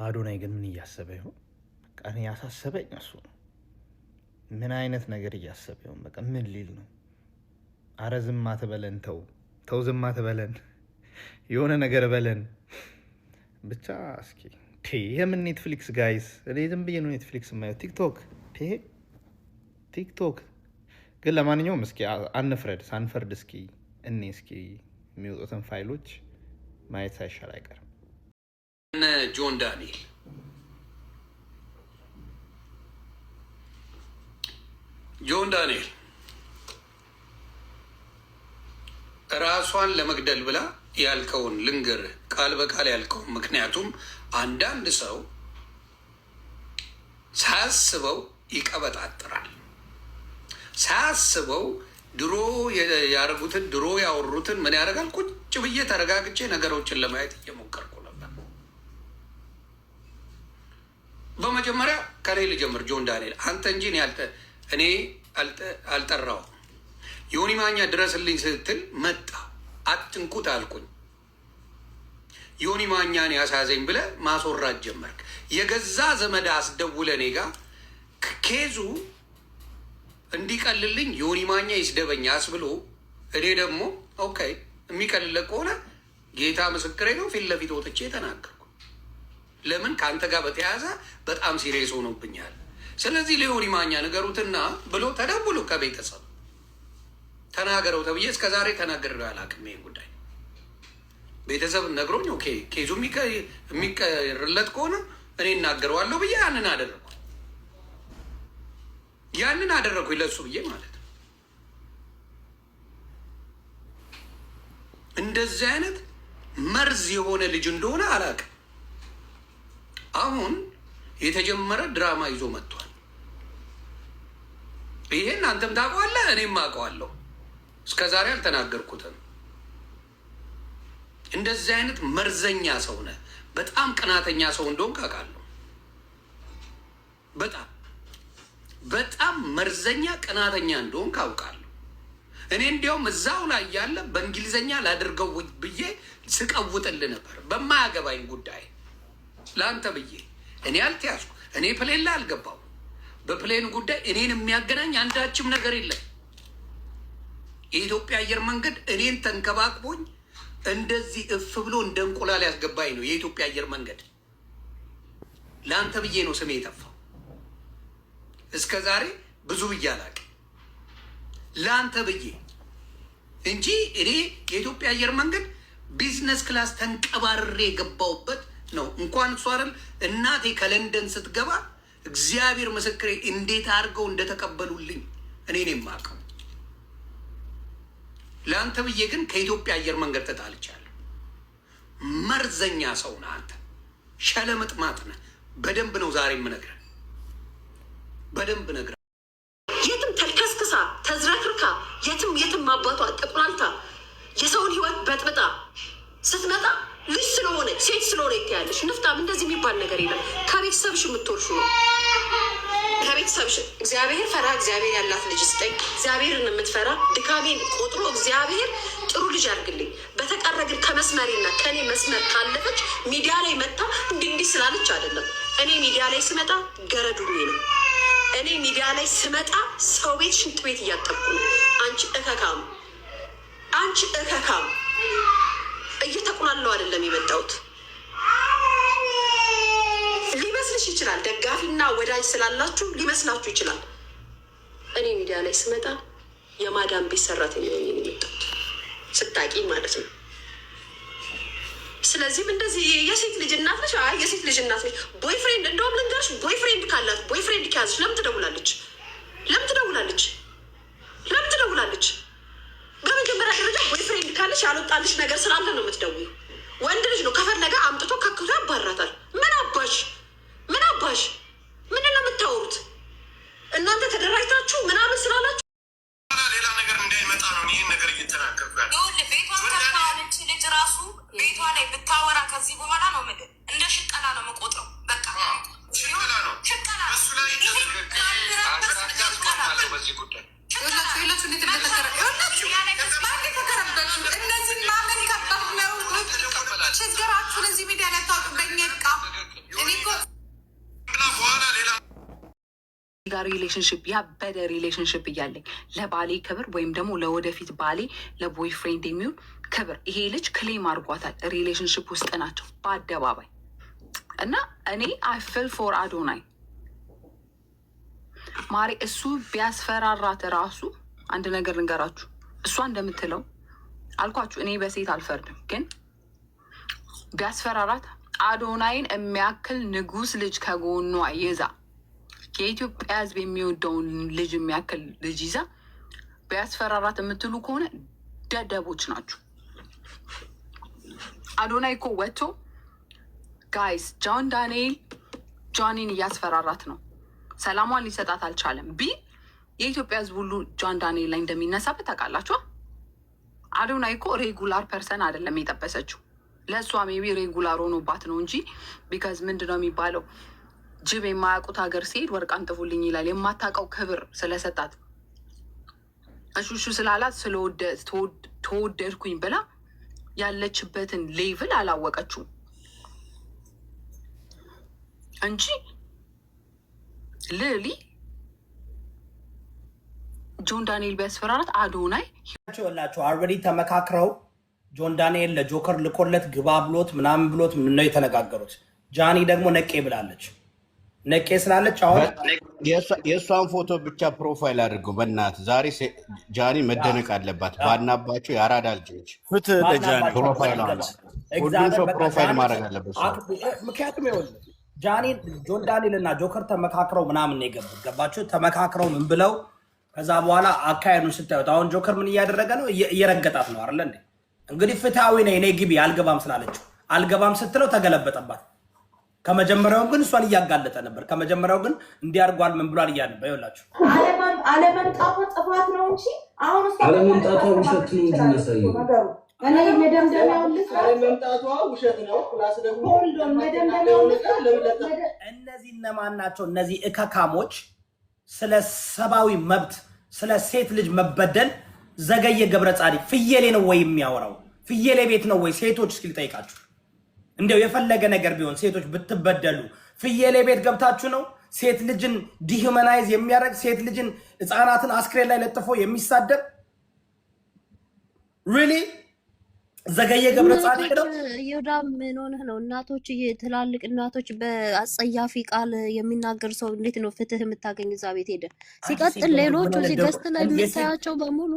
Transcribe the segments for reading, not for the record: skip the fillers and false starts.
አዶናይ ግን ምን እያሰበ ይሆን? በቃ እኔ ያሳሰበኝ እሱ ነው። ምን አይነት ነገር እያሰበ ይሆን? በቃ ምን ሊል ነው? አረ ዝም አትበለን፣ ተው ዝም አትበለን፣ የሆነ ነገር በለን ብቻ። እስኪ የምን ኔትፍሊክስ ጋይስ? እኔ ዝም ብዬ ነው ኔትፍሊክስ የማየው። ቲክቶክ ግን ለማንኛውም እስኪ ሳንፈርድ እስኪ የሚወጡትን ፋይሎች ማየት ሳይሻል አይቀርም። ጆን ዳንኤል ራሷን ለመግደል ብላ ያልከውን ልንገርህ፣ ቃል በቃል ያልከውን። ምክንያቱም አንዳንድ ሰው ሳያስበው ይቀበጣጥራል። ሳያስበው ድሮ ያደረጉትን ድሮ ያወሩትን ምን ያደርጋል? ቁጭ ብዬ ተረጋግቼ ነገሮችን ለማየት እየሞከርኩ ነበር። በመጀመሪያ ከኔ ልጀምር። ጆን ዳንኤል አንተ እንጂ እኔ አልጠራው። ዮኒ ማኛ ድረስልኝ ስትል መጣ። አትንኩት አልኩኝ። ዮኒ ማኛን ያሳዘኝ ብለህ ማስወራት ጀመርክ። የገዛ ዘመድ አስደውለ እኔ ጋ ኬዙ እንዲቀልልኝ ዮኒ ማኛ ይስደበኝ አስብሎ፣ እኔ ደግሞ ኦኬ የሚቀልለ ከሆነ ጌታ ምስክሬ ነው ፊት ለፊት ወጥቼ ተናገርኩ። ለምን ከአንተ ጋር በተያያዘ በጣም ሲሪየስ ሆኖብኛል። ስለዚህ ለዮኒ ማኛ ንገሩትና ብሎ ተደውሎ ከቤተሰብ ተናገረው ተብዬ እስከዛሬ ተናግሬው አላውቅም። ይሄን ጉዳይ ቤተሰብ ነግሮኝ ኦኬ ኬዙ የሚቀርለት ከሆነ እኔ እናገረዋለሁ ብዬ ያንን አደረግኩኝ ለሱ ብዬ ማለት ነው። እንደዚህ አይነት መርዝ የሆነ ልጅ እንደሆነ አላውቅም። አሁን የተጀመረ ድራማ ይዞ መጥቷል። ይሄን አንተም ታውቀዋለህ፣ እኔም አውቀዋለሁ። እስከዛሬ አልተናገርኩትም። እንደዚህ አይነት መርዘኛ ሰው ነህ። በጣም ቅናተኛ ሰው እንደሆንክ አውቃለሁ። በጣም መርዘኛ ቅናተኛ እንደሆንክ አውቃለሁ። እኔ እንዲያውም እዛው ላይ ያለ በእንግሊዝኛ ላድርገው ብዬ ስቀውጥልህ ነበር በማያገባኝ ጉዳይ ለአንተ ብዬ። እኔ አልተያዝኩ፣ እኔ ፕሌን ላይ አልገባው። በፕሌን ጉዳይ እኔን የሚያገናኝ አንዳችም ነገር የለም። የኢትዮጵያ አየር መንገድ እኔን ተንከባክቦኝ እንደዚህ እፍ ብሎ እንደ እንቁላል ያስገባኝ ነው የኢትዮጵያ አየር መንገድ። ለአንተ ብዬ ነው ስሜ የጠፋው። እስከ ዛሬ ብዙ ብዬ አላውቅም። ለአንተ ብዬ እንጂ እኔ የኢትዮጵያ አየር መንገድ ቢዝነስ ክላስ ተንቀባርሬ የገባውበት ነው። እንኳን እሱ አይደል እናቴ ከለንደን ስትገባ እግዚአብሔር ምስክሬ እንዴት አድርገው እንደተቀበሉልኝ እኔ ነው የማውቀው። ለአንተ ብዬ ግን ከኢትዮጵያ አየር መንገድ ተጣልቻለሁ። መርዘኛ ሰው ነህ አንተ፣ ሸለምጥማጥ ነህ። በደንብ ነው ዛሬ የምነግርህ፣ በደንብ ነግረህ። የትም ተልከስክሳ ተዝረክርካ የትም አባቷ ጠቁላልታ የሰውን ህይወት በጥብጣ ስትመጣ ልጅ ስለሆነ ሴት ስለሆነ ይታያለሽ። ንፍጣም እንደዚህ የሚባል ነገር የለም። ከቤተሰብሽ የምትወርሹ ነው። ከቤተሰብሽ እግዚአብሔር ፈራ እግዚአብሔር ያላት ልጅ ስጠኝ። እግዚአብሔርን የምትፈራ ድካሜን ቆጥሮ እግዚአብሔር ጥሩ ልጅ አድርግልኝ። በተቀረ ግን ከመስመሬና ከእኔ መስመር ካለፈች ሚዲያ ላይ መጣ እንዲህ ስላለች አይደለም። እኔ ሚዲያ ላይ ስመጣ ገረዱኝ ነው። እኔ ሚዲያ ላይ ስመጣ ሰው ቤት ሽንት ቤት እያጠብኩ ነው። አንቺ እከካም እየተቁላለው አይደለም የመጣሁት። ሊመስልሽ ይችላል፣ ደጋፊና ወዳጅ ስላላችሁ ሊመስላችሁ ይችላል። እኔ ሚዲያ ላይ ስመጣ የማዳም ቤት ሰራተኛ ሆኜ ነው የመጣሁት፣ ስታቂ ማለት ነው። ስለዚህም እንደዚህ የሴት ልጅ እናት ነች። አይ የሴት ልጅ እናት ነች። ቦይፍሬንድ እንደውም ልንገርሽ፣ ቦይፍሬንድ ካላት ቦይፍሬንድ ከያዘች ለምን ትደውላለች? በመጀመሪያ ደረጃ ቦይፍሬንድ ካለች ያልወጣልሽ ነገር ስላለ ነው የምትደውዩ። ወንድ ልጅ ነው ከፈለገ አምጥቶ ከክቶ ያባራታል። ምን አባሽ ምንድን ነው የምታወሩት እናንተ? ተደራጅታችሁ ምናምን ስላላችሁ ሌላ ነገር እንዳይመጣ ነው ይህን ነገር እየተናገርኩ ያለ። ቤቷን ተካዋለች ልጅ ራሱ ቤቷ ላይ ብታወራ ከዚህ በኋላ ነው ምድር እንደ ሽቀላ ነው መቆጥረው። በቃ ሽቀላ ነው እሱ ላይ በዚህ ጉዳይ ችግራችሁን እዚህ ሚዲያ ላይ ታውጡ። በኛ ቃ ጋር ሪሌሽንሽፕ ያበደ ሪሌሽንሽፕ እያለኝ ለባሌ ክብር ወይም ደግሞ ለወደፊት ባሌ ለቦይ ፍሬንድ የሚሆን ክብር ይሄ ልጅ ክሌም አድርጓታል። ሪሌሽንሽፕ ውስጥ ናቸው በአደባባይ እና እኔ አይ ፊል ፎር አዶናይ ማሪ። እሱ ቢያስፈራራት ራሱ አንድ ነገር ልንገራችሁ፣ እሷ እንደምትለው አልኳችሁ፣ እኔ በሴት አልፈርድም፣ ግን ቢያስፈራራት አዶናይን የሚያክል ንጉስ ልጅ ከጎኗ ይዛ የኢትዮጵያ ሕዝብ የሚወደውን ልጅ የሚያክል ልጅ ይዛ ቢያስፈራራት የምትሉ ከሆነ ደደቦች ናችሁ። አዶናይ እኮ ወጥቶ ጋይስ ጆን ዳንኤል ጆኒን እያስፈራራት ነው፣ ሰላሟን ሊሰጣት አልቻለም ቢል የኢትዮጵያ ሕዝብ ሁሉ ጆን ዳንኤል ላይ እንደሚነሳበት ታውቃላችሁ። አዶናይ እኮ ሬጉላር ፐርሰን አይደለም የጠበሰችው። ለእሷ ሜቢ ሬጉላር ሆኖባት ነው እንጂ ቢካዝ ምንድነው የሚባለው ጅብ የማያውቁት ሀገር ሲሄድ ወርቅ አንጥፉልኝ ይላል። የማታውቀው ክብር ስለሰጣት እሹሹ ስላላት ተወደድኩኝ ብላ ያለችበትን ሌቭል አላወቀችው እንጂ ልሊ ጆን ዳንኤል ቢያስፈራራት አዶናይ ላቸው አልሬዲ ተመካክረው ጆን ዳንኤል ለጆከር ልኮለት ግባ ብሎት ምናምን ብሎት ነው የተነጋገሩት። ጃኒ ደግሞ ነቄ ብላለች። ነቄ ስላለች አሁን የእሷን ፎቶ ብቻ ፕሮፋይል አድርገው በእናት ዛሬ ጃኒ መደነቅ አለባት። ባናባቸው የአራዳ ልጆች ፍትህ ለጃኒ ፕሮፋይል ማድረግ አለበት። ምክንያቱም ይኸውልህ ጃኒ ጆን ዳንኤል እና ጆከር ተመካክረው ምናምን የገቡት ገባችሁ? ተመካክረው ምን ብለው ከዛ በኋላ አካሄዱን ስታዩት አሁን ጆከር ምን እያደረገ ነው? እየረገጣት ነው አይደለ እንዴ? እንግዲህ ፍትሃዊ ነኝ እኔ ግቢ አልገባም ስላለችው አልገባም ስትለው ተገለበጠባት። ከመጀመሪያው ግን እሷን እያጋለጠ ነበር። ከመጀመሪያው ግን እንዲያርጓል ምን ብሏል እያለ በይላችሁ አለመምጣቷ ጥፋት ነው እንጂ አሁን እሷ አለመምጣቷ ውሸት ነው እንጂ ነሳየው እኔ መደምደሚያው ልክ አለመምጣቷ ውሸት ነው። ፕላስ ደግሞ መደምደሚያው ልክ እነዚህ እነማን ናቸው? እነዚህ እከካሞች ስለ ሰብአዊ መብት ስለ ሴት ልጅ መበደል ዘገየ ገብረ ጻዲቅ ፍየሌ ነው ወይ የሚያወራው? ፍየሌ ቤት ነው ወይ? ሴቶች እስኪ ልጠይቃችሁ፣ እንደው የፈለገ ነገር ቢሆን ሴቶች ብትበደሉ ፍየሌ ቤት ገብታችሁ ነው? ሴት ልጅን ዲሁማናይዝ የሚያደርግ ሴት ልጅን ህፃናትን አስክሬን ላይ ለጥፎ የሚሳደብ ሪሊ ዘገየ ገብረ ጻዲቅ ነው። ይሁዳ ምን ሆነህ ነው? እናቶች ትላልቅ እናቶች በአጸያፊ ቃል የሚናገር ሰው እንዴት ነው ፍትህ የምታገኝ? እዛ ቤት ሄደ። ሲቀጥል ሌሎቹ ሲገስት ላይ የምታያቸው በሙሉ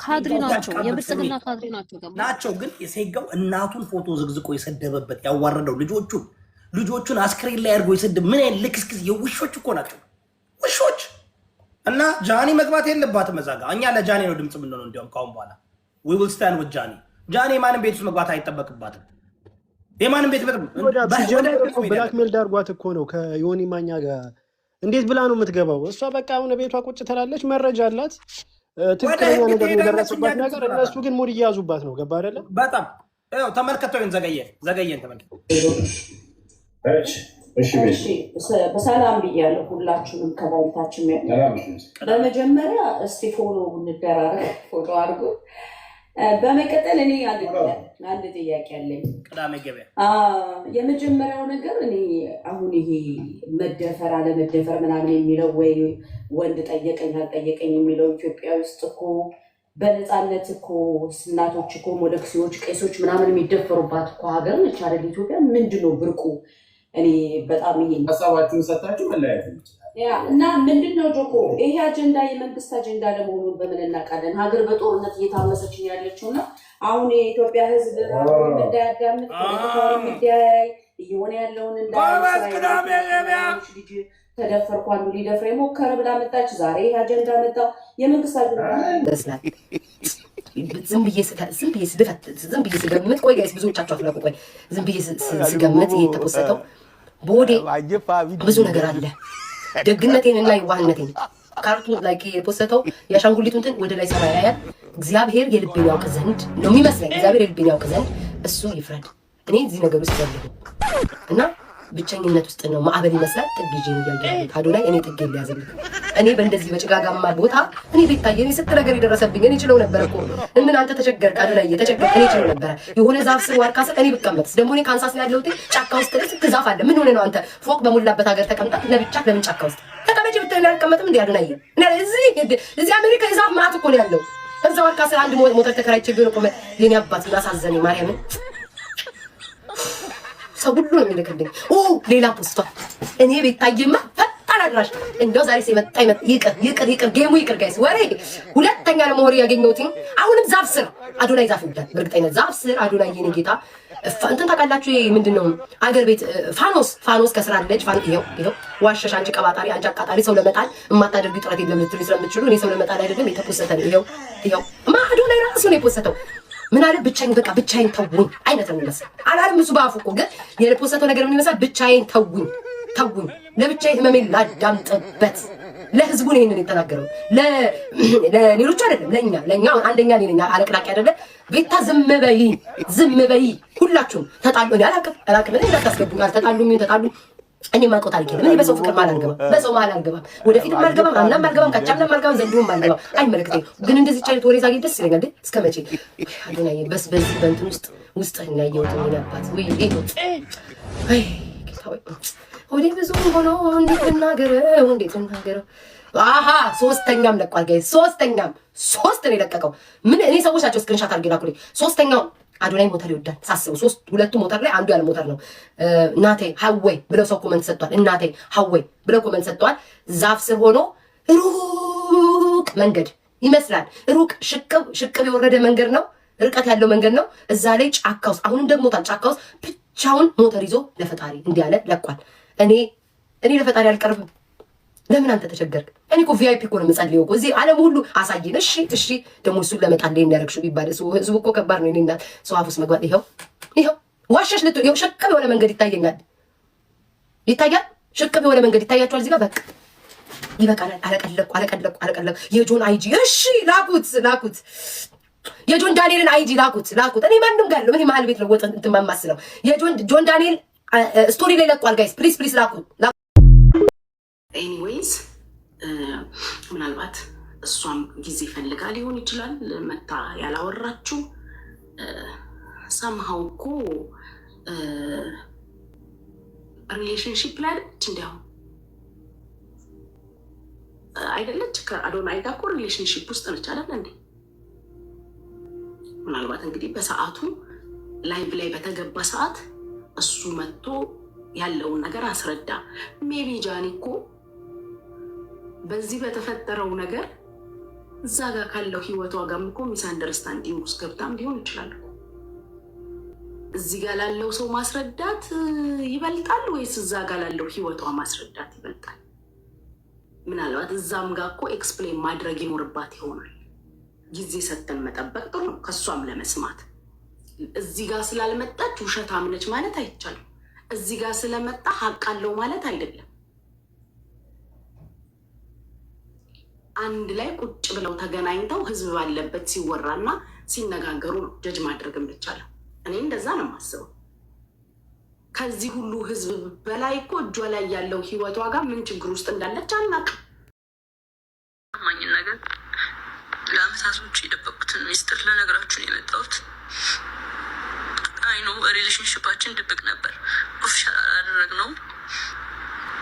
ካድሪ ናቸው፣ የብልጽግና ካድሪ ናቸው። ግን የሴጋው እናቱን ፎቶ ዝግዝቆ የሰደበበት ያዋረደው ልጆቹን አስክሬን ላይ አድርጎ የሰደብ ምን አይነት ልክስክስ የውሾች እኮ ናቸው ውሾች። እና ጃኒ መግባት የለባትም እዛ ጋር። እኛ ለጃኒ ነው ድምፅ ምንሆነው። እንዲያውም ካሁን በኋላ we will stand with ጃኒ የማንም ቤት ውስጥ መግባት አይጠበቅባትም። የማንም ቤት ብላክሜል ዳርጓት እኮ ነው ከዮኒ ማኛ ጋር። እንዴት ብላ ነው የምትገባው? እሷ በቃ አሁን ቤቷ ቁጭ ትላለች፣ መረጃ አላት፣ ትክክለኛ ነገር የደረሰባት ነገር። እነሱ ግን ሙድ እያያዙባት ነው። ገባ አይደለ? በጣም ያው ተመልከተው። ዘገየን ተመልከተው። እሺ በሰላም ብያለሁ ሁላችሁንም ከባልታችን። በመጀመሪያ እስቲ ፎሎ እንደራረግ፣ ፎሎ አድርጉ። በመቀጠል እኔ አንድ ጥያቄ አለኝ። ቅዳሜ ገበያ የመጀመሪያው ነገር እኔ አሁን ይሄ መደፈር አለመደፈር ምናምን የሚለው ወይ ወንድ ጠየቀኝ አልጠየቀኝ የሚለው ኢትዮጵያ ውስጥ እኮ በነፃነት እኮ እናቶች እኮ ሞለክሲዎች፣ ቄሶች ምናምን የሚደፈሩባት እኮ ሀገር ነች አይደል ኢትዮጵያ? ምንድነው ብርቁ? እኔ በጣም ይሄ ሀሳባችሁን ሰጣችሁ መለያየት እና ምንድነው ጆኮ ይሄ አጀንዳ የመንግስት አጀንዳ ለመሆኑን በምን እናውቃለን? ሀገር በጦርነት እየታመሰች ያለችው እና አሁን የኢትዮጵያ ሕዝብ እንዳያዳምጥ ሚዲያይ እየሆነ ያለውን ልጅ ተደፈርኩ አንዱ ሊደፍር የሞከረ ብላ መጣች። ዛሬ ይሄ አጀንዳ መጣው። የመንግስት አጀንዳ ዝም ብዬ ስገምት ቆይ ጋይስ ብዙዎቻችሁ አትላቁ። ቆይ ዝም ብዬ ስገምት ይሄ የተፖሰተው በወዴ ብዙ ነገር አለ። ደግነቴን እና የዋህነቴን ካርቱን ላይ የፖሰተው የአሻንጉሊቱን እንትን ወደ ላይ ሰማይ ያያል። እግዚአብሔር የልቤን ያውቅ ዘንድ ነው የሚመስለኝ። እግዚአብሔር የልቤን ያውቅ ዘንድ እሱ ይፍረድ። እኔ እዚህ ነገር ውስጥ ያለሁ እና ብቸኝነት ውስጥ ነው። ማዕበል ይመስላል ጥግ ይዤ ነው ያለው አዶናይ። እኔ ጥግ ሊያዝልኝ እኔ በእንደዚህ በጭጋጋማ ቦታ እኔ ቤታዬ እኔ ስንት ነገር የደረሰብኝ እኔ ችለው ነበር እኮ። ምን አንተ ተቸገርክ አዶናይ ተቸገርክ። እኔ ችለው ነበር የሆነ ዛፍ ስር ዋርካ ስር እኔ ብቀመጥ ደግሞ እኔ ካንሳስ ላይ ያለሁት ጫካ ውስጥ ስንት ዛፍ አለ። ምን ሆነ ነው አንተ ፎቅ በሞላበት ሀገር ተቀምጣ ለብቻ ለምን ጫካ ውስጥ ተቀመጭ? ላይ አልቀመጥም እንዴ አዶናይ? እዚህ አሜሪካ የዛፍ ማት እኮ ነው ያለው። እዛው አልካስር አንድ ሞተር ተከራይቼ ቢሆን እኮ የኔ አባት እንዳሳዘነኝ ማርያምን ሰው ሁሉ ነው የሚልክልኝ። ሌላ ፖስቷ እኔ ቤታዬማ ፈጣን አድራሽ እንደው ዛሬ ሲመጣ ይቅር ጌሙ ይቅር ጋይስ ወሬ ሁለተኛ ነው ወሬ ያገኘሁት። አሁንም ዛፍ ስር አዶናይ ዛፍ ይወዳል በእርግጠኝነት ዛፍ ስር አዶናይ የኔ ጌታ እንትን ታውቃላችሁ ምንድነው አገር ቤት ፋኖስ ከስራ አለች ይሄው ዋሸሽ አንቺ ቀባጣሪ አንቺ አቃጣሪ ሰው ለመጣል የማታደርጊ ጥረት የለም ልትሉ ስለምትችሉ እኔ ሰው ለመጣል አይደለም የተፖሰተ ነው ይሄው አዶናይ ራሱ ነው የፖሰተው ምን አለ ብቻዬን ተውኝ አይነት ነው የሚመስለው አላለም እሱ በአፉ እኮ ግን የፖሰተው ነገር ምን ይመስላል ብቻዬን ተውኝ ለብቻዬ ህመሜን ላዳምጥበት ለህዝቡ ነው ይሄንን የተናገረው ለሌሎች አይደለም ለኛ አንደኛ ነኝ አለቅላቂ አይደለ ቤታ ዝም በይ ሁላችሁም ተጣሉ እኔ አላቅም እኔ እንዳታስገቡኝ ተጣሉ እኔ ማቆጣ አልከለም እኔ በሰው ፍቅር በሰው ማል አልገባም ወደፊትም አልገባም አምናም አልገባም ካቻምናም አልገባም ዘንድሮም አልገባም አይመለከተኝ ግን እንደዚህ ቻይት ወሬ ዛጌ ደስ ይለኛል እስከ መቼ አዶናይ በዚህ በእንትን ውስጥ ያየሁት ምን ያባት ወይ አይ ጌታዬ ወዴ ብዙ ሆኖ እንዴት እናገረው ሶስተኛም ለቋል ጋይ ሶስት ነው የለቀቀው ምን እኔ ሰዎች ናቸው ስክሪንሻት አድርጌ ላኩልኝ ሶስተኛው አዶናይ ሞተር ይወዳል ሳስበው ሁለቱ ሞተር ላይ አንዱ ያለ ሞተር ነው እናቴ ሀወይ ብለው ሰው ኮመንት ሰጥቷል እናቴ ሀወይ ብለው ኮመንት ሰጥቷል ዛፍ ስር ሆኖ ሩቅ መንገድ ይመስላል ሩቅ ሽቅብ የወረደ መንገድ ነው ርቀት ያለው መንገድ ነው እዛ ላይ ጫካ ውስጥ አሁንም ደግሞታል ጫካ ውስጥ ብቻውን ሞተር ይዞ ለፈጣሪ እንዲያለ ለቋል እኔ ለፈጣሪ አልቀርብም ለምን አንተ ተቸገርክ እኔ እኮ ቪአይፒ እኮ ነው የምጸልየው እኮ እዚህ ዓለም ሁሉ አሳየን እሺ ደግሞ እሱን ለመጣል ላይ እናደርግሽው ቢባል ህዝቡ እኮ ከባድ ነው እኔና ሰው አፍ ውስጥ መግባት ይኸው ዋሸሽ ይኸው ሸቅብ የሆነ መንገድ ይታያል ሸቅብ የሆነ መንገድ ይታያቸዋል እዚህ ጋር በቃ ይበቃናል አለቀለቁ የጆን አይጂ እሺ ላኩት የጆን ዳንኤልን አይጂ ላኩት እኔ ማንም ጋር ምን መሀል ቤት ነው ወጥ እንትን ማማስለው የጆን ዳንኤል ስቶሪ ላይ ለቋል ጋይስ ፕሊዝ ላኩት ኤኒዌይስ ምናልባት እሷም ጊዜ ፈልጋ ሊሆን ይችላል መታ ያላወራችሁ ሰምሃው እኮ ሪሌሽንሺፕ ላይ እንዲያው አይደለች ከአዶናይ ጋር እኮ ሪሌሽንሺፕ ውስጥ ነች አይደል እንዴ ምናልባት እንግዲህ በሰዓቱ ላይቭ ላይ በተገባ ሰዓት እሱ መጥቶ ያለውን ነገር አስረዳ ሜቢ ጃኒ እኮ በዚህ በተፈጠረው ነገር እዛ ጋር ካለው ህይወቷ ጋር እኮ ሚስ አንደርስታንዲንግ ውስጥ ገብታም ሊሆን ይችላል እዚህ ጋር ላለው ሰው ማስረዳት ይበልጣል ወይስ እዛ ጋር ላለው ህይወቷ ማስረዳት ይበልጣል ምናልባት እዛም ጋር እኮ ኤክስፕሌን ማድረግ ይኖርባት ይሆናል ጊዜ ሰጥተን መጠበቅ ጥሩ ነው ከሷም ለመስማት እዚህ ጋር ስላልመጣች ውሸታም ነች ማለት አይቻልም እዚህ ጋር ስለመጣ ሀቅ አለው ማለት አይደለም አንድ ላይ ቁጭ ብለው ተገናኝተው ህዝብ ባለበት ሲወራና ሲነጋገሩ ነው ጀጅ ማድረግ የምቻለው እኔ እንደዛ ነው የማስበው ከዚህ ሁሉ ህዝብ በላይ እኮ እጇ ላይ ያለው ህይወቷ ጋር ምን ችግር ውስጥ እንዳለች አናውቅም ማኝን ነገር ለአመታት ውጭ የደበቁትን ሚስጥር ለነገራችሁን የመጣሁት አይኖ ሪሌሽንሽፓችን ድብቅ ነበር ኦፊሻል አላደረግነውም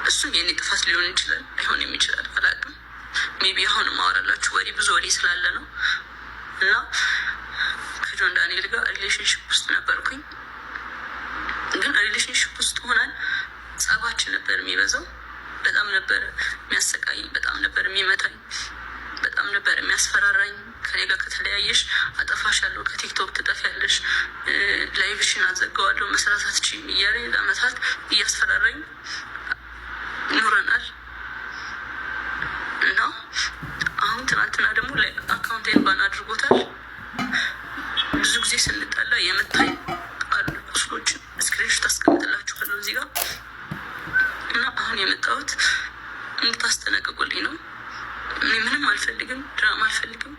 እሱም የኔ ጥፋት ሊሆን ይችላል ሊሆንም ይችላል አላውቅም ሜቢ አሁን ማወራላችሁ ወሬ ብዙ ወሬ ስላለ ነው እና ከጆን ዳንኤል ጋር ሪሌሽንሽፕ ውስጥ ነበርኩኝ ግን ሪሌሽንሽፕ ውስጥ ሆናል ጸባችን ነበር የሚበዛው በጣም ነበር የሚያሰቃይኝ በጣም ነበር የሚመታኝ በጣም ነበር የሚያስፈራራኝ ከኔ ጋር ከተለያየሽ አጠፋሻለሁ ከቲክቶክ ትጠፊያለሽ ላይቭሽን አዘጋዋለሁ መስራት አትችይም እያለ ለአመታት እያስፈራራኝ ኑረናል እና አሁን ትናንትና ደግሞ አካውንቴን ባን አድርጎታል ብዙ ጊዜ ስንጣላ የመታኝ አሉ ቁስሎችን ስክሪንሾት አስቀምጥላችኋለሁ እዚህ ጋር እና አሁን የመጣሁት እንድታስጠነቅቁልኝ ነው እኔ ምንም አልፈልግም ድራማ አልፈልግም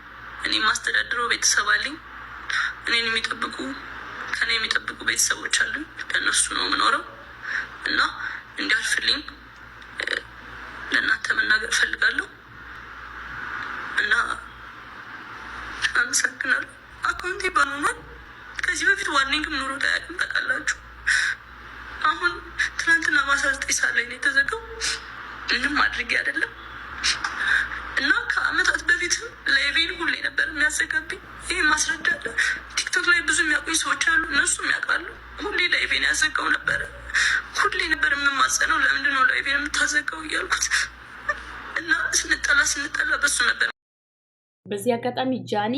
እኔ ማስተዳድረው ቤተሰብ አለኝ እኔን የሚጠብቁ ከኔ የሚጠብቁ ቤተሰቦች አሉኝ ለእነሱ ነው የምኖረው እና እንዲያልፍልኝ ለእናንተ መናገር እፈልጋለሁ እና አመሰግናለሁ አካውንቴ ባንሆኗል ከዚህ በፊት ዋርኒንግም ኖሮ ታያቅም ታውቃላችሁ አሁን ትናንትና ማሳ 9 ሰዓት ላይ ነው የተዘጋው ምንም አድርጌ አይደለም በፊት ላይቬን ሁሌ ነበር የሚያዘጋብኝ። ይህ ማስረዳለ ቲክቶክ ላይ ብዙ የሚያውቁኝ ሰዎች አሉ፣ እነሱም ያውቃሉ። ሁሌ ላይቬን ያዘጋው ነበረ። ሁሌ ነበር የምማጸነው፣ ለምንድነው ላይቬን የምታዘጋው እያልኩት እና ስንጠላ በሱ ነበር። በዚህ አጋጣሚ ጃኒ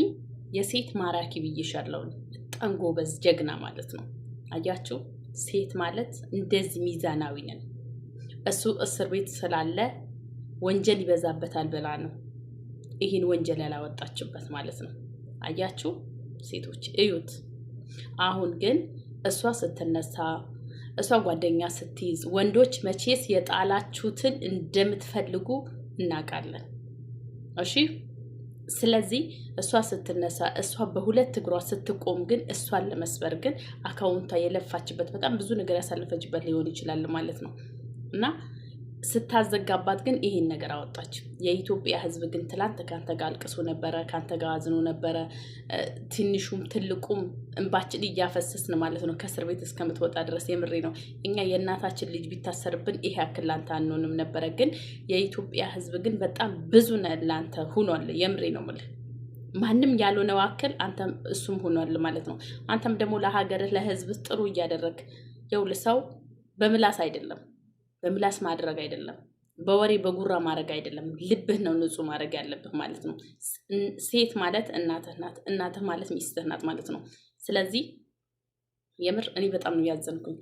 የሴት ማራኪ ብዬሻለሁ። በጣም ጎበዝ ጀግና ማለት ነው። አያችሁ፣ ሴት ማለት እንደዚህ ሚዛናዊ ነን። እሱ እስር ቤት ስላለ ወንጀል ይበዛበታል ብላ ነው ይህን ወንጀል ያላወጣችበት ማለት ነው። አያችሁ ሴቶች እዩት። አሁን ግን እሷ ስትነሳ፣ እሷ ጓደኛ ስትይዝ፣ ወንዶች መቼስ የጣላችሁትን እንደምትፈልጉ እናውቃለን። እሺ፣ ስለዚህ እሷ ስትነሳ፣ እሷ በሁለት እግሯ ስትቆም ግን እሷን ለመስበር ግን አካውንቷ የለፋችበት በጣም ብዙ ነገር ያሳለፈችበት ሊሆን ይችላል ማለት ነው እና ስታዘጋባት ግን ይሄን ነገር አወጣች። የኢትዮጵያ ሕዝብ ግን ትላንት ካንተ ጋር አልቅሶ ነበረ፣ ካንተ ጋር አዝኖ ነበረ። ትንሹም ትልቁም እንባችን እያፈሰስን ማለት ነው ከእስር ቤት እስከምትወጣ ድረስ። የምሬ ነው። እኛ የእናታችን ልጅ ቢታሰርብን ይሄ ያክል ላንተ አንሆንም ነበረ። ግን የኢትዮጵያ ሕዝብ ግን በጣም ብዙ ላንተ ሁኗል። የምሬ ነው የምልህ። ማንም ያልሆነ ዋክል አንተም እሱም ሆኗል ማለት ነው። አንተም ደግሞ ለሀገርህ ለሕዝብ ጥሩ እያደረግ የውል ሰው በምላስ አይደለም በምላስ ማድረግ አይደለም፣ በወሬ በጉራ ማድረግ አይደለም። ልብህ ነው ንጹህ ማድረግ ያለብህ ማለት ነው። ሴት ማለት እናትህ ናት፣ እናትህ ማለት ሚስትህ ናት ማለት ነው። ስለዚህ የምር እኔ በጣም ነው ያዘንኩኝ።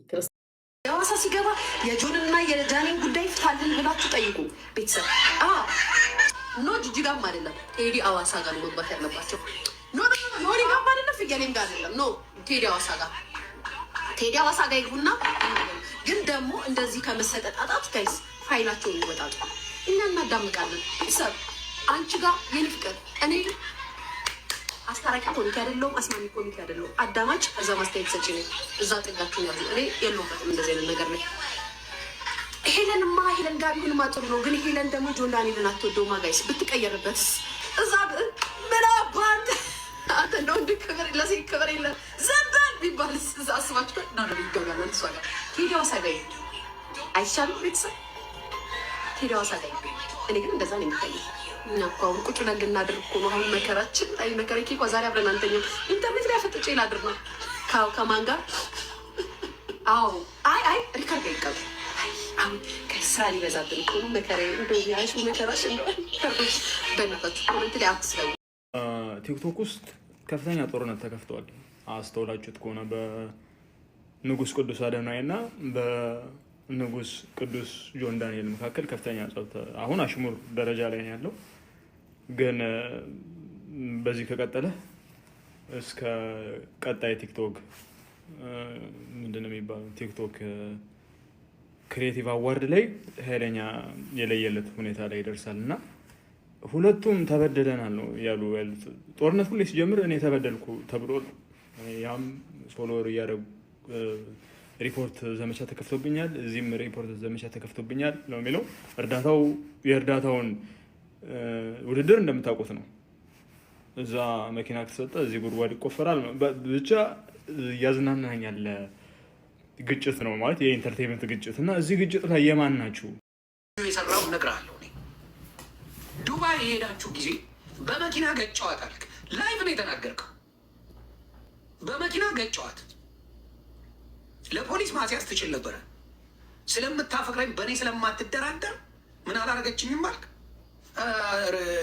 የሐዋሳ ሲገባ የጆንና የጃኒን ጉዳይ ፍታልን ብላችሁ ጠይቁ ቤተሰብ። ኖ ጅጅጋም አይደለም ቴዲ ሐዋሳ ጋር ነው መግባት ያለባቸው። ኖ ዮኒ ጋም አይደለም ፍየሌም ጋር አይደለም። ኖ ቴዲ ሐዋሳ ጋር ይግቡና ግን ደግሞ እንደዚህ ከመሰጠጣጣት ጋይስ ፋይላቸውን ይወጣሉ። እኛ እናዳምቃለን። ሰብ አንቺ ጋር የኔ ፍቅር እኔ አስታራቂ ኮሚቴ አይደለሁም፣ አስማሚ ኮሚቴ አይደለሁም። አዳማጭ እዛ ማስተያየት ሰጪ ነኝ። እዛ ጥጋችሁ ያሉ እኔ የለሁበትም እንደዚህ አይነት ነገር ላይ። ሄለን ጋር ቢሆንማ ጥሩ ነው። ግን ሄለን ደግሞ ጆን ዳንኤልን አትወደውማ ጋይስ። ብትቀየርበት እዛ ምን አባት አንተ እንደው ክብር ለሴት ክብር የለ ዘንበል ቢባል እዛ አስባችሁ ነው ይገባል። እሷ ጋር ቴዲ ሐዋሳ ጋር አይሻልም? ቤተሰብ ቴዲ ሐዋሳ ጋር እኔ ግን እንደዛ ነው የሚታየው። እኛ እኮ አሁን ቁጭ ብለን ልናድር እኮ ነው አሁን መከራችን። አይ መከራ እኮ ዛሬ አብረን አንተኛም። ኢንተርኔት ላይ አፈጥጬ ላድር ነው ከማን ጋር? አዎ አይ ሪካርድ ይቀር አሁን ከስራ ሊበዛብን እኮ ነው መከራ። እንደው ያይሱ መከራሽ እንደው በእናታችሁ ኮሜንት ላይ አትስለው። ቲክቶክ ውስጥ ከፍተኛ ጦርነት ተከፍተዋል። አስተውላችሁት ከሆነ በንጉስ ቅዱስ አዶናይ እና በንጉስ ቅዱስ ጆን ዳንኤል መካከል ከፍተኛ ጸብ አሁን አሽሙር ደረጃ ላይ ነው ያለው። ግን በዚህ ከቀጠለ እስከ ቀጣይ ቲክቶክ ምንድነው የሚባለው ቲክቶክ ክሬቲቭ አዋርድ ላይ ኃይለኛ የለየለት ሁኔታ ላይ ይደርሳል እና ሁለቱም ተበደለናል ነው ያሉ ያሉት። ጦርነት ሁሌ ሲጀምር እኔ ተበደልኩ ተብሎ ነው። ያም ፎሎወር እያደረጉ ሪፖርት ዘመቻ ተከፍቶብኛል፣ እዚህም ሪፖርት ዘመቻ ተከፍቶብኛል ነው የሚለው። የእርዳታውን ውድድር እንደምታውቁት ነው። እዛ መኪና ከተሰጠ እዚህ ጉድጓድ ይቆፈራል። ብቻ እያዝናናኛል። ግጭት ነው ማለት የኢንተርቴንመንት ግጭት እና እዚህ ግጭት ላይ የማን ናችሁ? የሰራው እነግርሃለሁ። ዱባይ የሄዳችሁ ጊዜ በመኪና ገጨዋት አልክ። ላይቭ ነው የተናገርከው። በመኪና ገጨዋት። ለፖሊስ ማስያዝ ትችል ነበረ። ስለምታፈቅረኝ በእኔ ስለማትደራደር ምን አላረገችኝም አልክ።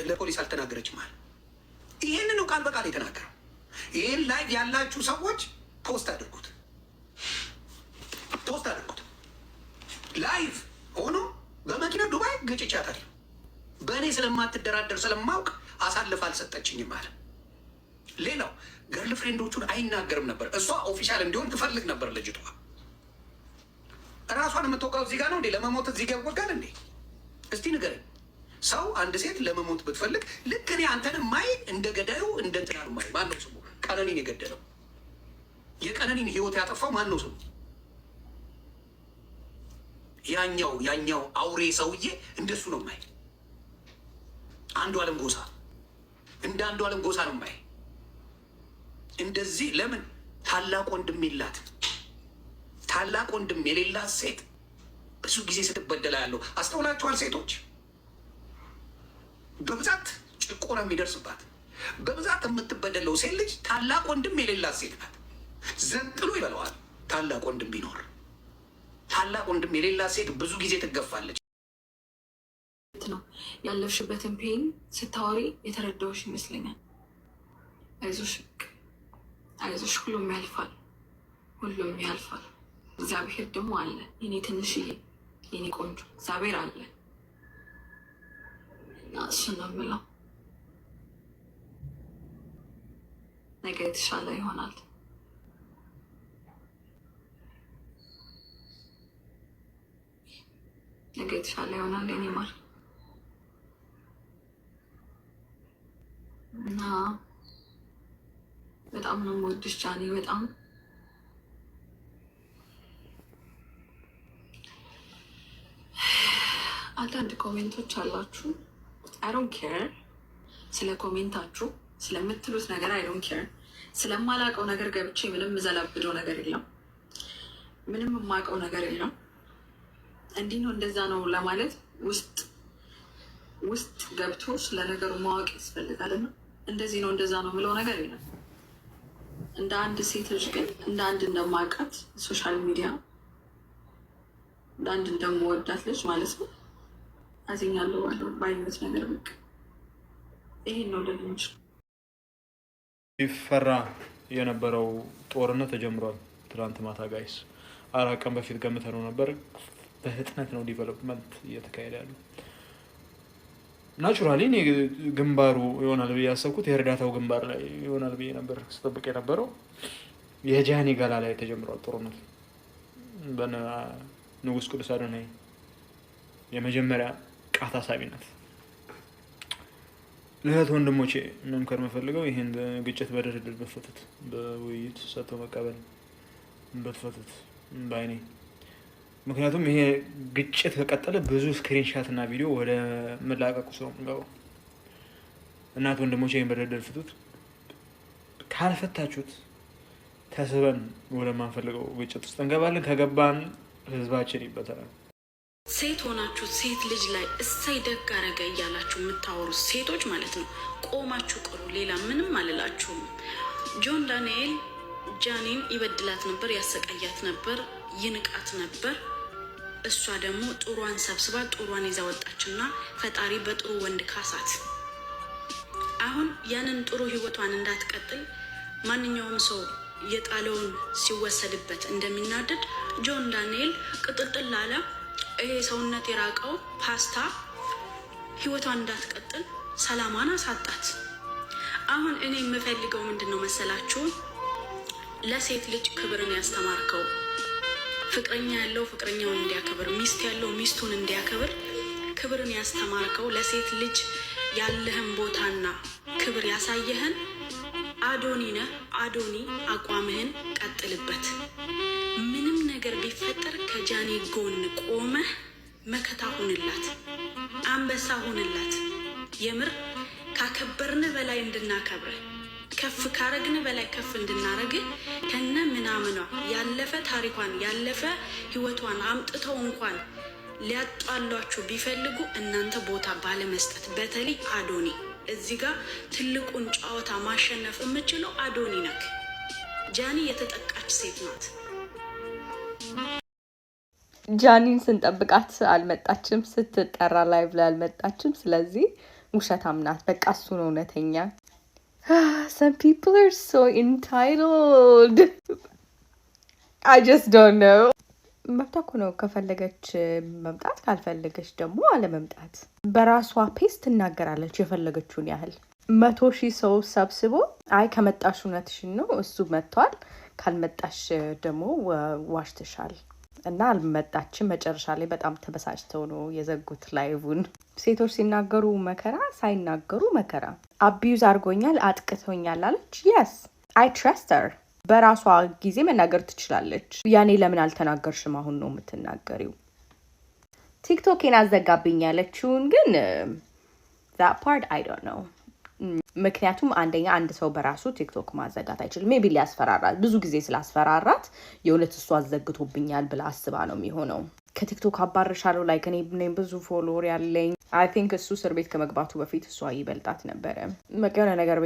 ለፖሊስ አልተናገረችም አለ። ይህንን ነው ቃል በቃል የተናገረው። ይህን ላይቭ ያላችሁ ሰዎች ፖስት አድርጉት፣ ፖስት አድርጉት። ላይቭ ሆኖ በመኪና ዱባይ ገጭቻታለሁ በእኔ ስለማትደራደር ስለማውቅ አሳልፍ አልሰጠችኝም አለ። ሌላው ገርል ፍሬንዶቹን አይናገርም ነበር። እሷ ኦፊሻል እንዲሆን ትፈልግ ነበር። ልጅቷ እራሷን የምትወቃው እዚህ ጋር ነው እንዴ? ለመሞት እዚህ ጋር ይወጋል እንዴ? እስቲ ንገረኝ። ሰው አንድ ሴት ለመሞት ብትፈልግ ልክ እኔ አንተን ማይ እንደ ገዳዩ እንደ እንትናሉ ማይ። ማነው ስሙ? ቀነኒን የገደለው የቀነኒን ህይወት ያጠፋው ማነው ስሙ? ያኛው አውሬ ሰውዬ እንደሱ ነው ማይ። አንዷለም ጎሳ እንደ አንዷለም ጎሳ ነው ማይ። እንደዚህ ለምን ታላቅ ወንድም የላት? ታላቅ ወንድም የሌላት ሴት ብዙ ጊዜ ስትበደላ ያለው አስተውላችኋል? ሴቶች በብዛት ጭቆና የሚደርስባት በብዛት የምትበደለው ሴት ልጅ ታላቅ ወንድም የሌላት ሴት ናት። ዘንጥሎ ይበለዋል። ታላቅ ወንድም ቢኖር ታላቅ ወንድም የሌላት ሴት ብዙ ጊዜ ትገፋለች። ነው ያለፍሽበትን ፔን ስታወሪ የተረዳሁሽ ይመስለኛል። አይዞሽ አይዞሽ፣ ሁሉም ያልፋል፣ ሁሉም ያልፋል። እግዚአብሔር ደግሞ አለ። የኔ ትንሽዬ የኔ ቆንጆ እግዚአብሔር አለ እና እሱ ነው የምለው። ነገ የተሻለ ይሆናል። ነገ የተሻለ ይሆናል የኔ ማር እና በጣም ነው የምወድሽ ጃኒ። በጣም አንዳንድ ኮሜንቶች አላችሁ። አይ ዶንት ኬር ስለ ኮሜንታችሁ ስለምትሉት ነገር አይ ዶንት ኬር። ስለማላውቀው ነገር ገብቼ ምንም ዘላብደው ነገር የለም። ምንም የማውቀው ነገር የለም። እንዲህ ነው እንደዛ ነው ለማለት ውስጥ ገብቶ ስለ ነገሩ ማወቅ ያስፈልጋልና እንደዚህ ነው እንደዛ ነው የምለው ነገር የለም። እንደ አንድ ሴት ልጅ ግን እንደ አንድ እንደማውቃት ሶሻል ሚዲያ እንደ አንድ እንደምወዳት ልጅ ማለት ነው አዝኛለሁ ባየሁት ነገር በቃ ይሄን ነው ልንች ይፈራ የነበረው ጦርነት ተጀምሯል። ትላንት ማታ ጋይስ 4 ቀን በፊት ገምተነው ነበር። በፍጥነት ነው ዲቨሎፕመንት እየተካሄደ ያለው። ናቹራሊ እኔ ግንባሩ ይሆናል ብዬ ያሰብኩት የእርዳታው ግንባር ላይ ይሆናል ብዬ ነበር ስጠብቅ የነበረው። የጃኒ ገላ ላይ ተጀምሯል ጦርነት። በንጉስ ቅዱስ አዶናይ የመጀመሪያ ቃታ ሳቢ ናት። ለእህት ወንድሞቼ መምከር የምፈልገው ይህን ግጭት በድርድር በፈቱት፣ በውይይት ሰጥቶ መቀበል በፈቱት ባይኔ። ምክንያቱም ይሄ ግጭት ከቀጠለ ብዙ ስክሪንሻት እና ቪዲዮ ወደ መላቀቁ ሰው ምንገባው። እናት ወንድሞቼ ይህን በድርድር ፍቱት። ካልፈታችሁት ተስበን ወደማንፈልገው ግጭት ውስጥ እንገባለን። ከገባን ህዝባችን ይበተናል። ሴት ሆናችሁ ሴት ልጅ ላይ እሰይ ደግ አረገ እያላችሁ የምታወሩት ሴቶች ማለት ነው ቆማችሁ ቅሩ። ሌላ ምንም አልላችሁም። ጆን ዳንኤል ጃኒን ይበድላት ነበር፣ ያሰቃያት ነበር፣ ይንቃት ነበር። እሷ ደግሞ ጥሯን ሰብስባ ጥሯን ይዛ ወጣችና ፈጣሪ በጥሩ ወንድ ካሳት። አሁን ያንን ጥሩ ህይወቷን እንዳትቀጥል ማንኛውም ሰው የጣለውን ሲወሰድበት እንደሚናደድ ጆን ዳንኤል ቅጥልጥል አለ። ይሄ ሰውነት የራቀው ፓስታ ህይወቷን እንዳትቀጥል ሰላማን አሳጣት። አሁን እኔ የምፈልገው ምንድን ነው መሰላችሁ? ለሴት ልጅ ክብርን ያስተማርከው፣ ፍቅረኛ ያለው ፍቅረኛውን እንዲያከብር፣ ሚስት ያለው ሚስቱን እንዲያከብር ክብርን ያስተማርከው፣ ለሴት ልጅ ያለህን ቦታና ክብር ያሳየህን አዶኒ ነህ። አዶኒ አቋምህን ቀጥልበት። ምንም ነገር ቢፈጠር ከጃኒ ጎን ቆመህ መከታ ሁንላት፣ አንበሳ ሁንላት። የምር ካከበርን በላይ እንድናከብር፣ ከፍ ካረግን በላይ ከፍ እንድናረግ ከነ ምናምኗ ያለፈ ታሪኳን ያለፈ ህይወቷን አምጥተው እንኳን ሊያጧሏችሁ ቢፈልጉ እናንተ ቦታ ባለመስጠት፣ በተለይ አዶኒ እዚህ ጋር ትልቁን ጨዋታ ማሸነፍ የምችለው አዶኒ ነክ። ጃኒ የተጠቃች ሴት ናት። ጃኒን ስንጠብቃት አልመጣችም፣ ስትጠራ ላይቭ ላይ አልመጣችም። ስለዚህ ውሸታም ናት። በቃ እሱ ነው እውነተኛ። Some people are so entitled. I just don't know. መብቷ እኮ ነው። ከፈለገች መምጣት፣ ካልፈለገች ደግሞ አለመምጣት። በራሷ ፔስ ትናገራለች የፈለገችውን ያህል። 100,000 ሰው ሰብስቦ አይ ከመጣሽ እውነትሽን ነው እሱ መጥቷል፣ ካልመጣሽ ደግሞ ዋሽተሻል እና አልመጣችም። መጨረሻ ላይ በጣም ተበሳጭተው ነው የዘጉት ላይቭን። ሴቶች ሲናገሩ መከራ፣ ሳይናገሩ መከራ። አቢዩዝ አድርጎኛል፣ አጥቅቶኛል አለች። የስ አይ ትረስት ሄር። በራሷ ጊዜ መናገር ትችላለች። ያኔ ለምን አልተናገርሽም አሁን ነው የምትናገሪው? ቲክቶኬን አዘጋብኝ ያለችውን ግን that part I don't know። ምክንያቱም አንደኛ አንድ ሰው በራሱ ቲክቶክ ማዘጋት አይችልም። ሜቢ ሊያስፈራራት፣ ብዙ ጊዜ ስላስፈራራት የእውነት እሱ አዘግቶብኛል ብላ አስባ ነው የሚሆነው። ከቲክቶክ አባርሻለሁ፣ ላይክ እኔ ብዙ ፎሎወር ያለኝ አይ ቲንክ እሱ እስር ቤት ከመግባቱ በፊት እሷ ይበልጣት ነበረ። መቀነ ነገር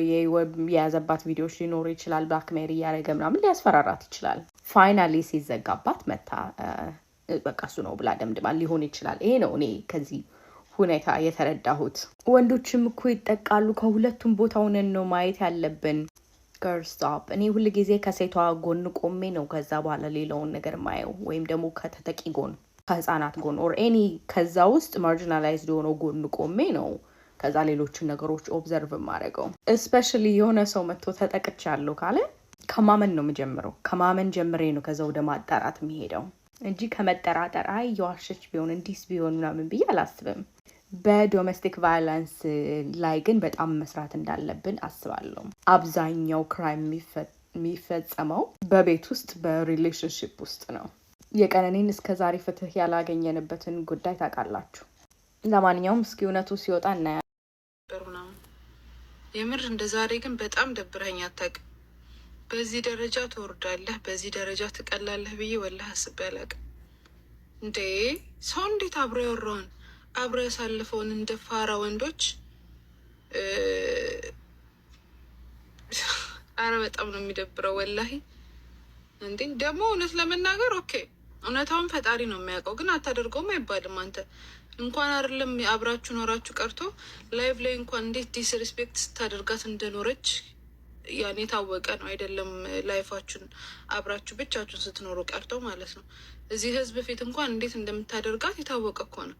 የያዘባት ቪዲዮዎች ሊኖሩ ይችላል። ብላክሜሪ እያደረገ ምናምን ሊያስፈራራት ይችላል። ፋይናሊ ሲዘጋባት መታ በቃ እሱ ነው ብላ ደምድማ ሊሆን ይችላል። ይሄ ነው እኔ ከዚህ ሁኔታ የተረዳሁት። ወንዶችም እኮ ይጠቃሉ። ከሁለቱም ቦታ ሆነን ነው ማየት ያለብን። ገርስቶፕ እኔ ሁል ጊዜ ከሴቷ ጎን ቆሜ ነው ከዛ በኋላ ሌላውን ነገር ማየው፣ ወይም ደግሞ ከተጠቂ ጎን ከህፃናት ጎን ኦር ኤኒ ከዛ ውስጥ ማርጂናላይዝድ የሆነው ጎን ቆሜ ነው ከዛ ሌሎችን ነገሮች ኦብዘርቭ ማድረገው። እስፔሻሊ የሆነ ሰው መጥቶ ተጠቅቻለሁ ካለ ከማመን ነው የምጀምረው። ከማመን ጀምሬ ነው ከዛ ወደ ማጣራት የሚሄደው እንጂ ከመጠራጠር አይ የዋሸች ቢሆን እንዲስ ቢሆን ምናምን ብዬ አላስብም። በዶሜስቲክ ቫዮለንስ ላይ ግን በጣም መስራት እንዳለብን አስባለሁ። አብዛኛው ክራይም የሚፈጸመው በቤት ውስጥ በሪሌሽንሽፕ ውስጥ ነው። የቀነኒን እስከዛሬ ፍትህ ያላገኘንበትን ጉዳይ ታውቃላችሁ። ለማንኛውም እስኪ እውነቱ ሲወጣ እናያለን። የምር እንደ ዛሬ ግን በጣም ደብረኸኝ አታውቅም። በዚህ ደረጃ ትወርዳለህ፣ በዚህ ደረጃ ትቀላለህ ብዬ ወላሂ አስቤ አላውቅም። እንዴ ሰው እንዴት አብሮ ያወራውን አብሮ ያሳልፈውን እንደ ፋራ ወንዶች አረ በጣም ነው የሚደብረው ወላሂ። እንዴ ደግሞ እውነት ለመናገር ኦኬ እውነታውን ፈጣሪ ነው የሚያውቀው፣ ግን አታደርገውም አይባልም። አንተ እንኳን አይደለም አብራችሁ ኖራችሁ ቀርቶ ላይቭ ላይ እንኳን እንዴት ዲስሪስፔክት ስታደርጋት እንደኖረች ያኔ የታወቀ ነው አይደለም? ላይፋችሁን አብራችሁ ብቻችሁን ስትኖሩ ቀርቶ ማለት ነው። እዚህ ህዝብ ፊት እንኳን እንዴት እንደምታደርጋት የታወቀ እኮ ነው።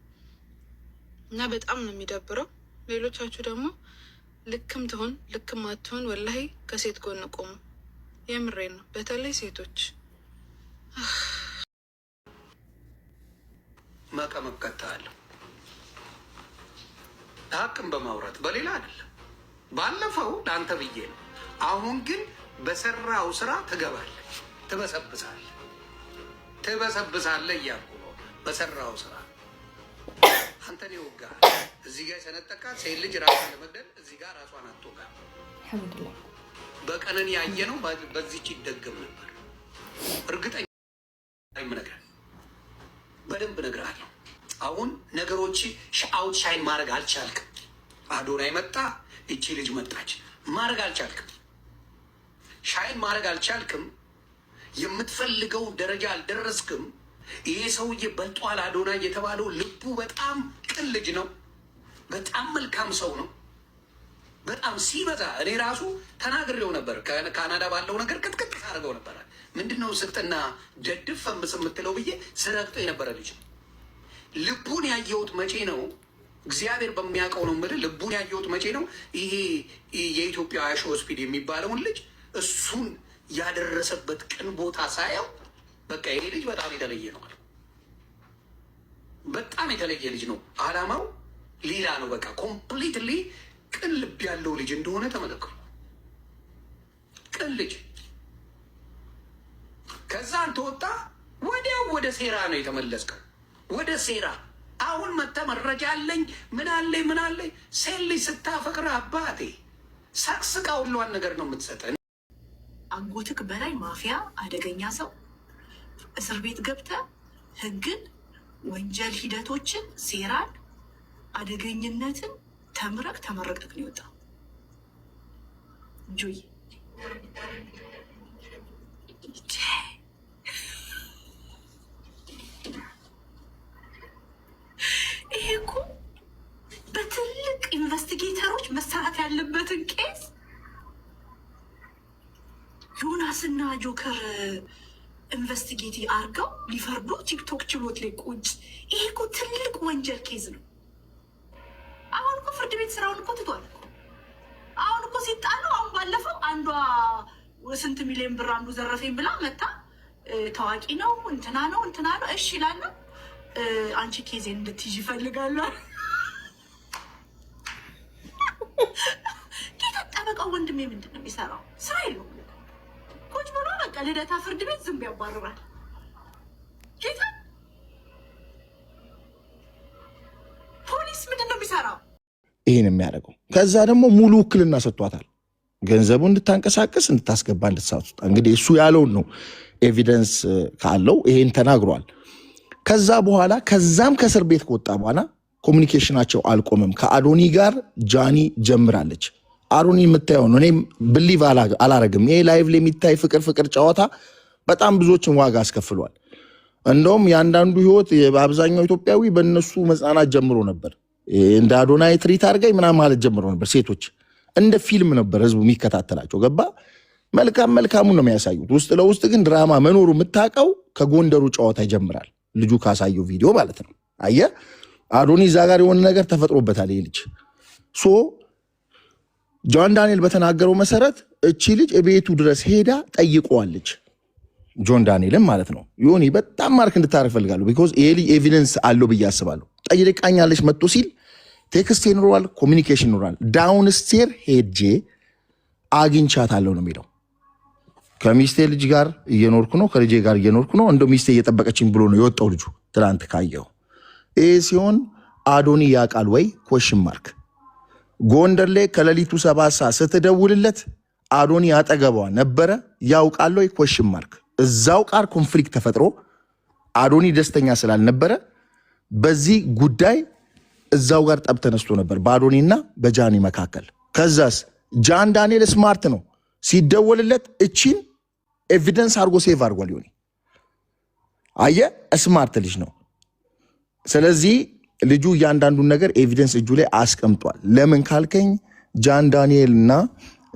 እና በጣም ነው የሚደብረው። ሌሎቻችሁ ደግሞ ልክም ትሆን ልክም አትሆን ወላሂ ከሴት ጎን ቆሙ። የምሬን ነው። በተለይ ሴቶች መቀመቀታለሁ ሀቅም በማውራት በሌላ አይደለም። ባለፈው ለአንተ ብዬ ነው። አሁን ግን በሰራው ስራ ትገባለህ፣ ትበሰብሳለህ እያልኩ ነው። በሰራው ስራ አንተን ይወጋ። እዚህ ጋር የሰነጠቃት ሴት ልጅ ራሷን ለመግደል እዚህ ጋር ራሷን አትወጋ። በቀነኒ ያየ ነው። በዚች ይደገም ነበር። እርግጠኛ ነገር በደንብ እነግርሃለሁ። አሁን ነገሮች አውት ሻይን ማድረግ አልቻልክም። አዶናይ መጣ፣ እቺ ልጅ መጣች፣ ማድረግ አልቻልክም። ሻይን ማድረግ አልቻልክም። የምትፈልገው ደረጃ አልደረስክም። ይሄ ሰውዬ በልጧል። አዶናይ የተባለው ልቡ በጣም ቅን ልጅ ነው። በጣም መልካም ሰው ነው። በጣም ሲበዛ እኔ ራሱ ተናግሬው ነበር። ካናዳ ባለው ነገር ቅጥቅጥ አድርገው ነበረ። ምንድነው ስልጥና ደድብ ፈምስ የምትለው ብዬ ስረግጠው የነበረ ልጅ ነው። ልቡን ያየሁት መቼ ነው? እግዚአብሔር በሚያውቀው ነው የምልህ። ልቡን ያየሁት መቼ ነው? ይሄ የኢትዮጵያ አሾ ስፒድ የሚባለውን ልጅ እሱን ያደረሰበት ቅን ቦታ ሳየው በቃ ይሄ ልጅ በጣም የተለየ ነው። በጣም የተለየ ልጅ ነው። አላማው ሌላ ነው። በቃ ኮምፕሊትሊ ቅን ልብ ያለው ልጅ እንደሆነ ተመለከቱ። ቅን ልጅ። ከዛ አንተ ወጣ ወዲያው ወደ ሴራ ነው የተመለስከው። ወደ ሴራ አሁን መተ መረጃ አለኝ ምን አለኝ ሴት ልጅ ስታፈቅር አባቴ ሳቅስቃ ሁሏን ነገር ነው የምትሰጠን። አንጎትክ በላይ ማፊያ አደገኛ ሰው እስር ቤት ገብተ ህግን፣ ወንጀል ሂደቶችን፣ ሴራን፣ አደገኝነትን ተመረቅክ ነው የወጣው። ጆይ ይሄ እኮ በትልቅ ኢንቨስቲጌተሮች መሰራት ያለበትን ኬስ ዮናስና ጆከር ኢንቨስቲጌት አርገው ሊፈርዱ ቲክቶክ ችሎት ላይ ቁጭ። ይሄ እኮ ትልቅ ወንጀል ኬዝ ነው። አሁን እኮ ፍርድ ቤት ስራውን እኮ ትቷል። አሁን እኮ ሲጣሉ አሁን ባለፈው አንዷ ስንት ሚሊዮን ብር አንዱ ዘረፈኝ ብላ መታ ታዋቂ ነው እንትና ነው እሺ ይላል። አንቺ ኬዜን እንድትይዥ ይፈልጋለሁ። ጌታ ጠበቃው ወንድሜ ምንድን ነው የሚሰራው? ስራ የለውም። ቁጭ ብሎ በቃ ልደታ ፍርድ ቤት ዝም ያባርራል። ጌታ ፖሊስ ምንድን ነው የሚሰራው? ይህን የሚያደርገው ከዛ ደግሞ ሙሉ ውክልና ሰጥቷታል። ገንዘቡ እንድታንቀሳቀስ እንድታስገባ እንድትሳቱት። እንግዲህ እሱ ያለውን ነው። ኤቪደንስ ካለው ይሄን ተናግሯል። ከዛ በኋላ ከዛም ከእስር ቤት ከወጣ በኋላ ኮሚኒኬሽናቸው አልቆመም። ከአዶኒ ጋር ጃኒ ጀምራለች። አዶኒ የምታየው ነው። እኔም ብሊቭ አላረግም። ይሄ ላይቭ ላይ የሚታይ ፍቅር ጨዋታ በጣም ብዙዎችን ዋጋ አስከፍሏል። እንደውም የአንዳንዱ ህይወት በአብዛኛው ኢትዮጵያዊ በእነሱ መጽናናት ጀምሮ ነበር። እንደ አዶናይ ትሪት አድርገኝ ምናምን ማለት ጀምሮ ነበር። ሴቶች እንደ ፊልም ነበር ህዝቡ የሚከታተላቸው። ገባ መልካሙን ነው የሚያሳዩት። ውስጥ ለውስጥ ግን ድራማ መኖሩ የምታውቀው ከጎንደሩ ጨዋታ ይጀምራል። ልጁ ካሳየው ቪዲዮ ማለት ነው። አየ አዶኒ እዛ ጋር የሆነ ነገር ተፈጥሮበታል። ይህ ልጅ ጆን ዳንኤል በተናገረው መሰረት እቺ ልጅ ቤቱ ድረስ ሄዳ ጠይቀዋለች። ጆን ዳንኤልም ማለት ነው። ዮኒ በጣም ማርክ እንድታረግ ፈልጋለሁ። ቢኮዝ ይሄ ልጅ ኤቪደንስ አለው ብዬ አስባለሁ። ጠይቃኛለች መጥቶ ሲል ቴክስት ይኖራል፣ ኮሚኒኬሽን ይኖራል። ዳውን ስቴር ሄጄ አግኝቻታለሁ ነው የሚለው። ከሚስቴ ልጅ ጋር እየኖርኩ ነው፣ ከልጄ ጋር እየኖርኩ ነው፣ እንደው ሚስቴ እየጠበቀችኝ ብሎ ነው የወጣው ልጁ ትላንት ካየው። ይህ ሲሆን አዶኒ ያውቃል ወይ? ኮሽን ማርክ። ጎንደር ላይ ከሌሊቱ 7 ሰዓት ስትደውልለት አዶኒ አጠገቧ ነበረ። ያውቃል ወይ? ኮሽን ማርክ። እዛው ቃር ኮንፍሊክት ተፈጥሮ አዶኒ ደስተኛ ስላልነበረ በዚህ ጉዳይ እዛው ጋር ጠብ ተነስቶ ነበር በአዶኒና በጃኒ መካከል። ከዛስ ጃን ዳንኤል ስማርት ነው። ሲደወልለት እቺን ኤቪደንስ አድርጎ ሴቭ አድርጓል። ዮኒ አየ ስማርት ልጅ ነው። ስለዚህ ልጁ እያንዳንዱን ነገር ኤቪደንስ እጁ ላይ አስቀምጧል። ለምን ካልከኝ ጃን ዳንኤል እና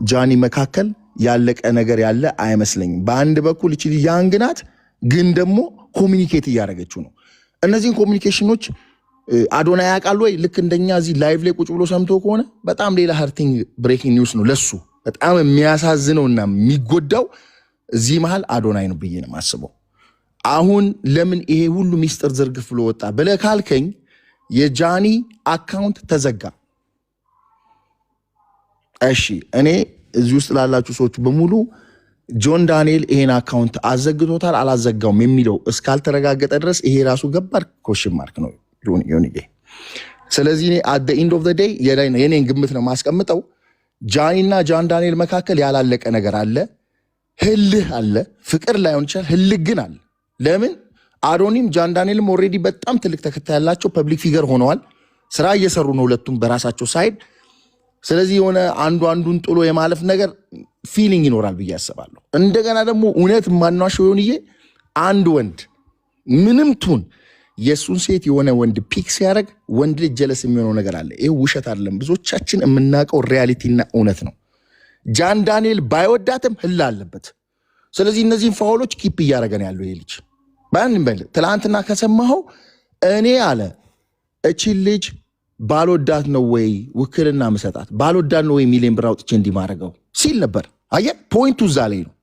ጃኒ መካከል ያለቀ ነገር ያለ አይመስለኝም። በአንድ በኩል እቺ ያንግ ናት፣ ግን ደግሞ ኮሚኒኬት እያደረገችው ነው። እነዚህን ኮሚኒኬሽኖች አዶናይ ያውቃል ወይ? ልክ እንደኛ እዚህ ላይቭ ላይ ቁጭ ብሎ ሰምቶ ከሆነ በጣም ሌላ ሀርቲንግ ብሬኪንግ ኒውስ ነው ለሱ። በጣም የሚያሳዝነውና የሚጎዳው እዚህ መሃል አዶናይ ነው ብዬ ነው የማስበው። አሁን ለምን ይሄ ሁሉ ሚስጥር ዝርግፍ ብሎ ወጣ ብለህ ካልከኝ የጃኒ አካውንት ተዘጋ። እሺ እኔ እዚህ ውስጥ ላላችሁ ሰዎች በሙሉ ጆን ዳንኤል ይሄን አካውንት አዘግቶታል አላዘጋውም የሚለው እስካልተረጋገጠ ድረስ ይሄ ራሱ ገባር ኮሽን ማርክ ነው ዮኒዬ። ስለዚህ እኔ አት ዘ ኤንድ ኦፍ ዘ ዴይ የኔን ግምት ነው ማስቀምጠው። ጃኒና ጃን ዳንኤል መካከል ያላለቀ ነገር አለ፣ ህልህ አለ። ፍቅር ላይሆን ይችላል፣ ህልህ ግን አለ። ለምን አዶኒም ጃን ዳንኤልም ኦልሬዲ በጣም ትልቅ ተከታይ ያላቸው ፐብሊክ ፊገር ሆነዋል። ስራ እየሰሩ ነው ሁለቱም በራሳቸው ሳይድ። ስለዚህ የሆነ አንዱን ጥሎ የማለፍ ነገር ፊሊንግ ይኖራል ብዬ አስባለሁ። እንደገና ደግሞ እውነት ማናሸው ዮኒዬ፣ አንድ ወንድ ምንም ቱን የሱን ሴት የሆነ ወንድ ፒክ ሲያደርግ ወንድ ልጅ ጀለስ የሚሆነው ነገር አለ። ይሄ ውሸት አይደለም፣ ብዙዎቻችን የምናውቀው ሪያሊቲና እውነት ነው። ጃን ዳንኤል ባይወዳትም ህላ አለበት። ስለዚህ እነዚህን ፋውሎች ኪፕ እያደረገ ነው ያለው ይሄ ልጅ። ባንበል ትላንትና ከሰማኸው እኔ አለ እቺን ልጅ ባልወዳት ነው ወይ ውክልና ምሰጣት፣ ባልወዳት ነው ወይ ሚሊዮን ብር አውጥቼ እንዲማረገው ሲል ነበር። አየህ ፖይንቱ እዛ ላይ ነው።